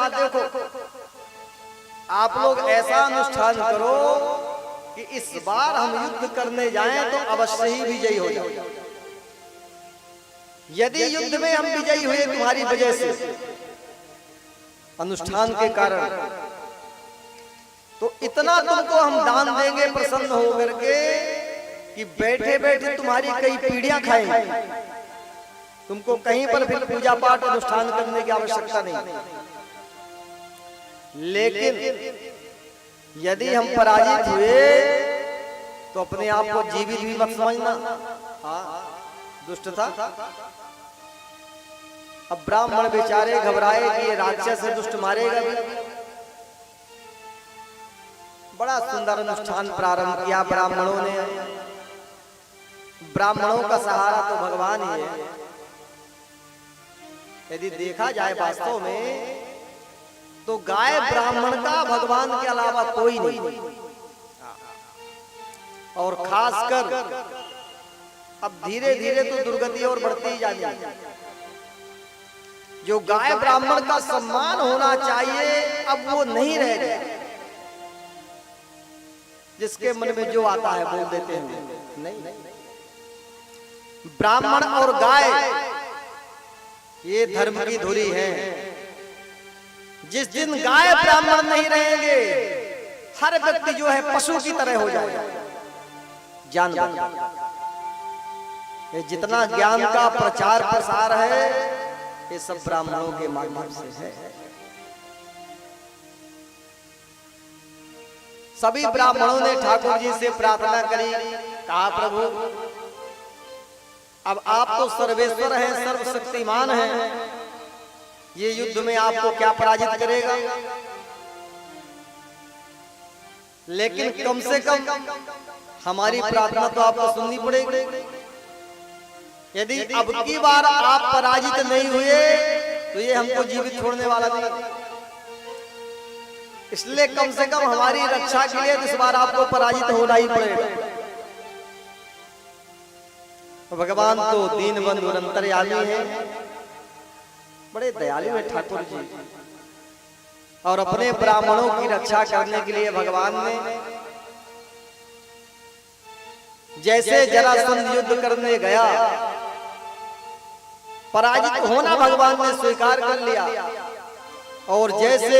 कहा देखो आप लोग ऐसा अनुष्ठान करो कि इस बार हम युद्ध करने जाएं तो अवश्य ही विजयी हो जाए। यदि युद्ध में हम विजयी हुए तुम्हारी वजह से, अनुष्ठान के कारण, तो इतना तुमको हम दान देंगे प्रसन्न होकर के कि बैठे बैठे तुम्हारी कई पीढ़ियां खाएंगे। तुमको कहीं पर फिर पूजा पाठ अनुष्ठान करने की आवश्यकता नहीं। लेकिन यदि हम पराजित हुए तो अपने आप को जीवित भी मत समझना। दुष्ट था। अब ब्राह्मण बेचारे घबराए कि ये राक्षस से दुष्ट मारेगा भी। बड़ा सुंदर अनुष्ठान प्रारंभ किया ब्राह्मणों ने। ब्राह्मणों का सहारा तो भगवान ही है। यदि देखा जाए वास्तव में तो गाय ब्राह्मण का भगवान के अलावा कोई नहीं। और खासकर अब धीरे धीरे तो दुर्गति और बढ़ती ही जानी है। जो गाय ब्राह्मण का सम्मान होना चाहिए अब वो नहीं रह गया। जिसके मन में जो आता है बोल देते हैं। नहीं, ब्राह्मण और गाय ये धर्म की धुरी है। जिस दिन गाय ब्राह्मण नहीं रहेंगे हर व्यक्ति जो है पशु की तरह हो जाएगा, जानवर। ये जितना ज्ञान का प्रचार प्रसार है ये सब ब्राह्मणों के माध्यम से है। सभी ब्राह्मणों ने ठाकुर जी से प्रार्थना करी, कहा प्रभु अब आप तो सर्वेश्वर हैं, सर्वशक्तिमान हैं, ये युद्ध में आपको क्या पराजित करेगा। लेकिन कम से कम हमारी प्रार्थना तो आपको सुननी पड़ेगी। यदि अब की बार आप पराजित नहीं हुए तो ये हमको जीवित छोड़ने वाला नहीं। इसलिए कम से कम हमारी रक्षा के लिए इस बार आपको पराजित होना ही पड़ेगा। भगवान तो दीन बंधु अंतर्यामी है, बड़े दयालु है ठाकुर जी। और अपने ब्राह्मणों की रक्षा करने के लिए भगवान ने जैसे जरासंध युद्ध करने गया, पराजित होना भगवान ने स्वीकार कर लिया। और जैसे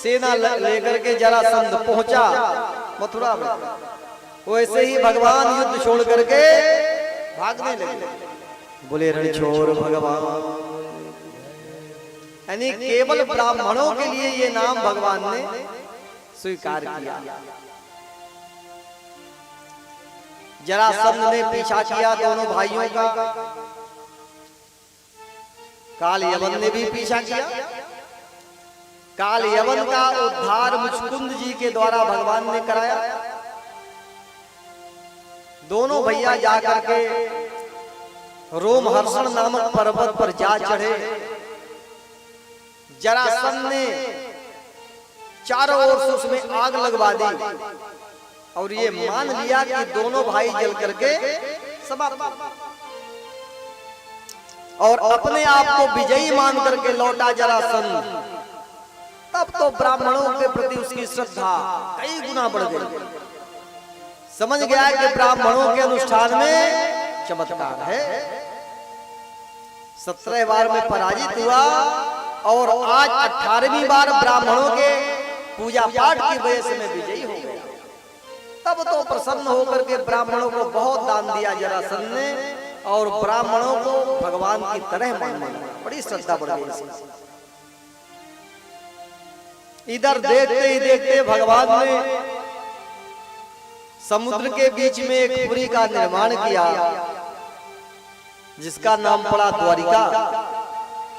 सेना लेकर के जरासंध पहुंचा मथुरा में, वैसे ही भगवान युद्ध छोड़ करके भागने लगे। बोले रणछोड़ भगवान। यानी केवल ब्राह्मणों के लिए ये नाम भगवान ने स्वीकार किया। जरासंध ने पीछा किया दोनों भाइयों का, काल यवन ने भी पीछा किया। काल यवन का उद्धार मुचकुंद जी के द्वारा भगवान ने कराया। दोनों भैया जाकर के रोमहर्षण नामक पर्वत पर जा चढ़े। जरासंध ने चारों ओर से उसमें आग लगवा दी और ये मान लिया कि दोनों भाई जल करके समाप्त, और अपने आप को विजयी मान करके लौटा जरासंध। तब तो ब्राह्मणों के प्रति उसकी श्रद्धा कई गुना बढ़ गई। समझ गया कि ब्राह्मणों के अनुष्ठान में चमत्कार है। 17 बार में पराजित हुआ और आज 18वीं बार ब्राह्मणों के पूजा पाठ की वजह से मैं विजयी हो गया। तब तो प्रसन्न होकर के ब्राह्मणों को बहुत दान दिया जरासंध ने, और ब्राह्मणों को भगवान की तरह मानने लगा। बड़ी श्रद्धा बढ़ गई। इधर देखते ही देखते भगवान ने समुद्र के बीच में एक पुरी का निर्माण किया जिसका नाम पड़ा द्वारिका।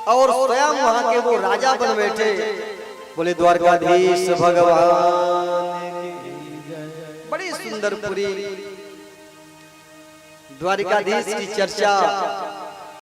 और स्वयं वहां के वो राजा बन बैठे। बोले द्वारकाधीश भगवान। बड़ी सुंदर पुरी, द्वारिकाधीश की चर्चा